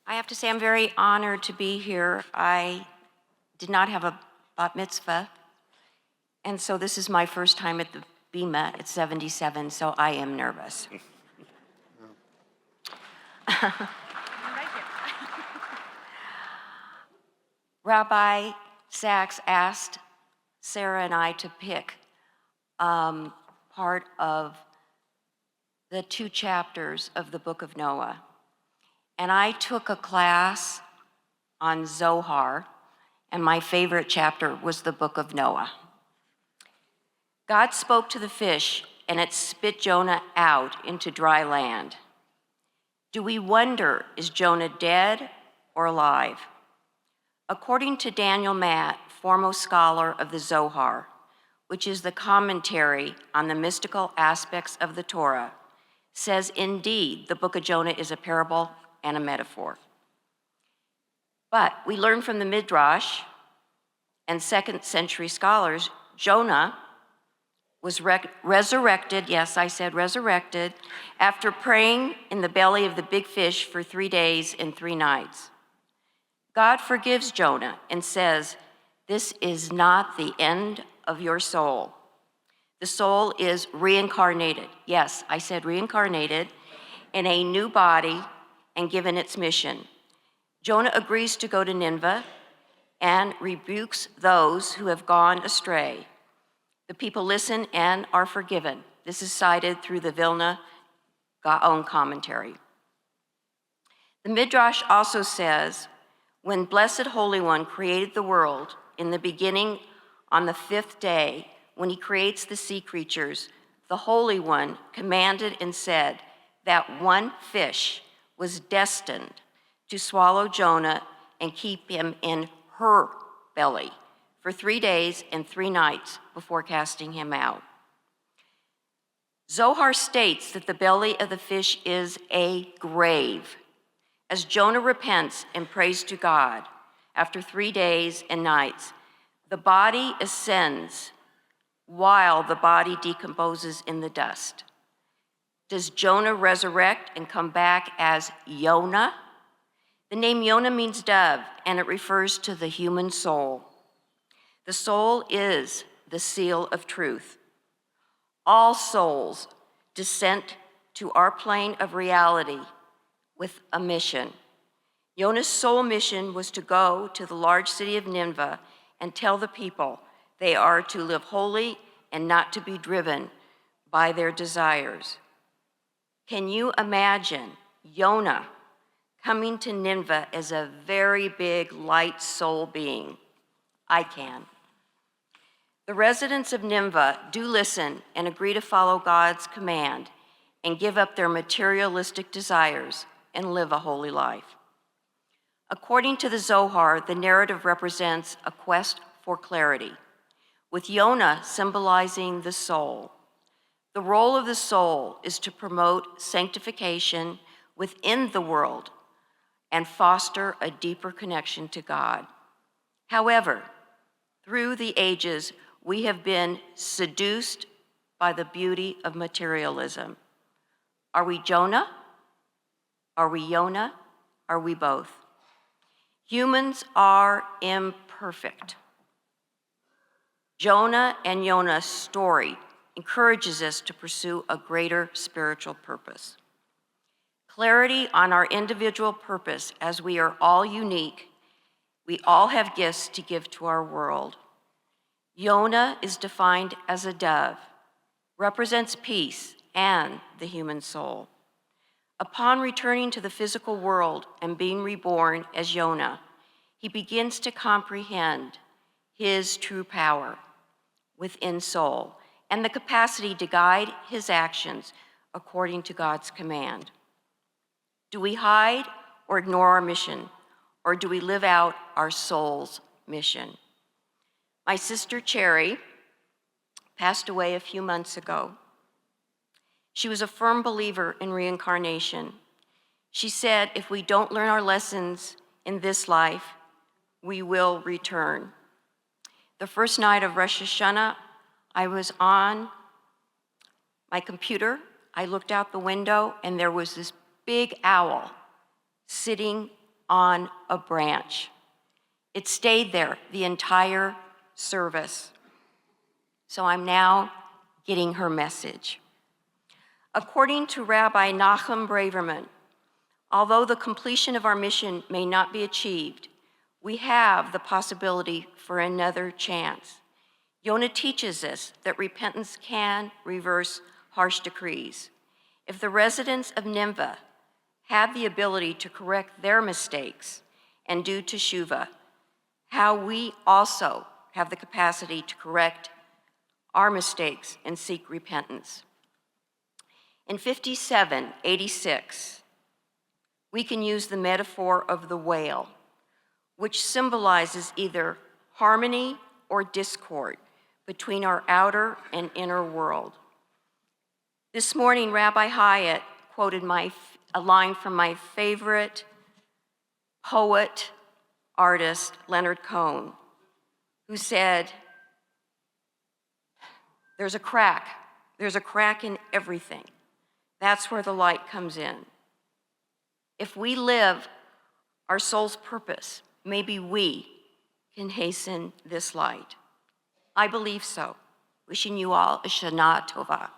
I have to say I'm very honored to be here. I did not have a bat mitzvah, and so this is my first time at the Bima at 77, so I am nervous. Rabbi Sachs asked Sarah and I to pick part of the 2 chapters of the book of Noah. And I took a class on Zohar, and my favorite chapter was the book of Noah. God spoke to the fish, and it spit Jonah out into dry land. Do we wonder, is Jonah dead or alive? According to Daniel Matt, foremost scholar of the Zohar, which is the commentary on the mystical aspects of the Torah, says indeed the book of Jonah is a parable and a metaphor. But we learn from the Midrash and 2nd century scholars, Jonah was resurrected, yes, I said resurrected, after praying in the belly of the big fish for 3 days and 3 nights. God forgives Jonah and says, this is not the end of your soul. The soul is reincarnated. Yes, I said reincarnated in a new body and given its mission. Jonah agrees to go to Nineveh and rebukes those who have gone astray. The people listen and are forgiven. This is cited through the Vilna Gaon commentary. The Midrash also says, when Blessed Holy One created the world in the beginning on the 5th day, when he creates the sea creatures, the Holy One commanded and said that one fish was destined to swallow Jonah and keep him in her belly for 3 days and 3 nights before casting him out. Zohar states that the belly of the fish is a grave. As Jonah repents and prays to God after 3 days and nights, the body ascends while the body decomposes in the dust. Does Jonah resurrect and come back as Yonah? The name Jonah means dove, and it refers to the human soul. The soul is the seal of truth. All souls descend to our plane of reality with a mission. Jonah's sole mission was to go to the large city of Nineveh and tell the people they are to live holy and not to be driven by their desires. Can you imagine Jonah coming to Nineveh as a very big, light soul being? I can. The residents of Nineveh do listen and agree to follow God's command and give up their materialistic desires and live a holy life. According to the Zohar, the narrative represents a quest for clarity, with Jonah symbolizing the soul. The role of the soul is to promote sanctification within the world and foster a deeper connection to God. However, through the ages, we have been seduced by the beauty of materialism. Are we Jonah? Are we Jonah? Are we both? Humans are imperfect. Jonah and Jonah's story encourages us to pursue a greater spiritual purpose. Clarity on our individual purpose, as we are all unique, we all have gifts to give to our world. Jonah is defined as a dove, represents peace and the human soul. Upon returning to the physical world and being reborn as Jonah, he begins to comprehend his true power within soul and the capacity to guide his actions according to God's command. Do we hide or ignore our mission, or do we live out our soul's mission? My sister Cherry passed away a few months ago. She was a firm believer in reincarnation. She said, if we don't learn our lessons in this life, we will return. The first night of Rosh Hashanah, I was on my computer. I looked out the window, and there was this big owl sitting on a branch. It stayed there the entire service. So I'm now getting her message. According to Rabbi Nachum Braverman, although the completion of our mission may not be achieved, we have the possibility for another chance. Jonah teaches us that repentance can reverse harsh decrees. If the residents of Nineveh have the ability to correct their mistakes and do teshuvah, how we also have the capacity to correct our mistakes and seek repentance. In 5786, we can use the metaphor of the whale, which symbolizes either harmony or discord between our outer and inner world. This morning, Rabbi Hyatt quoted a line from my favorite poet, artist, Leonard Cohen, who said, there's a crack in everything. That's where the light comes in. If we live our soul's purpose, maybe we can hasten this light. I believe so. Wishing you all a Shana Tova.